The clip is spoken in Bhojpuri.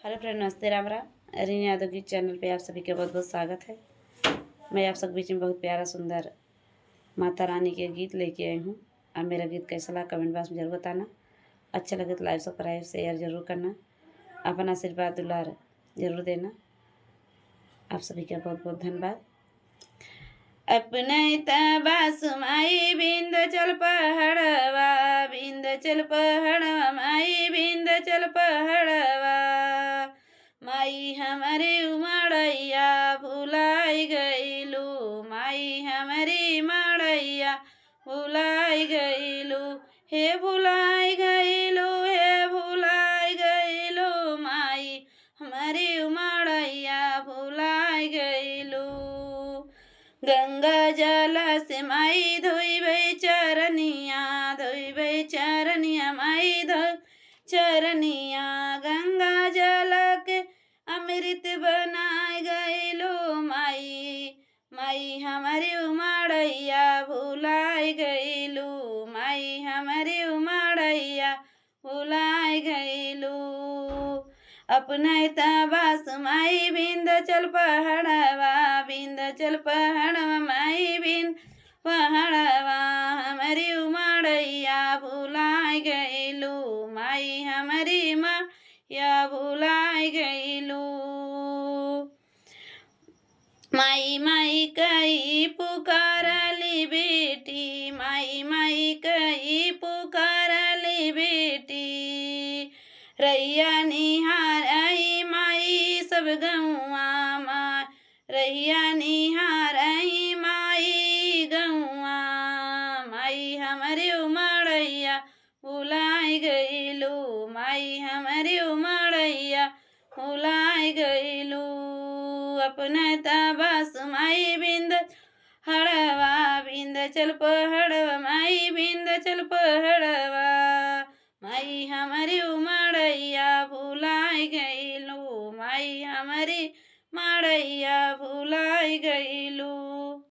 हेलो फ्रेंड, नमस्ते, राम राम। रीना यादव की चैनल पे आप सभी का बहुत बहुत स्वागत है। मैं आप सब बीच में बहुत प्यारा सुंदर माता रानी के गीत लेके आई हूँ। और मेरा गीत कैसा लगा कमेंट बॉक्स में जरूर बताना। अच्छा लगे तो लाइक सब्सक्राइब शेयर जरूर करना। अपना आशीर्वाद दुलार जरूर देना। आप सभी का बहुत बहुत धन्यवाद। अपने बासुमाई विंध्याचल पहाड़वा, विंध्याचल पहाड़वा माई, विंध्याचल पहाड़वा माई हमारी उमड़ैया भुलाई गईलू, माई हमारी मड़ैया भुलाई गईलू, हे भुलाई गईलू, हे भुलाई गईलू माई हमारी उमड़ैया भुलाई गईलू। गंगा जल से माई धोइबै चरनिया, धोइबै चरनिया माई धो चरनिया, गंगा जल के अमृत बनाए गईलू माई, माई हमारी उमड़ैया भुलाई गईलू, माई हमारी उमड़ैया भुलाई गईलू। अपने बास माई विंध्याचल पहाड़वा, विंध्याचल पहाड़वा माई पहाड़वा हमारी उमड़ैया भुलाई गईलू, माई हमारी या भुलाई गईलू। माई माई कई पुकारली बेटी, माई माई कई पुकारली बेटी, रैया निहार आई माई सब गौआ माँ, रैया निहार आई माई गौआ, माई हमारी उमड़ैया भुलाई गईलू, माई हमारी उमड़ैया भुलाई गईलू। अपने बास माई हड़वा, विंध्याचल पहाड़वा माई, विंध्याचल पहाड़वा माई हमारी उमड़ैया भुलाई गईलू, माई हमारी मड़ैया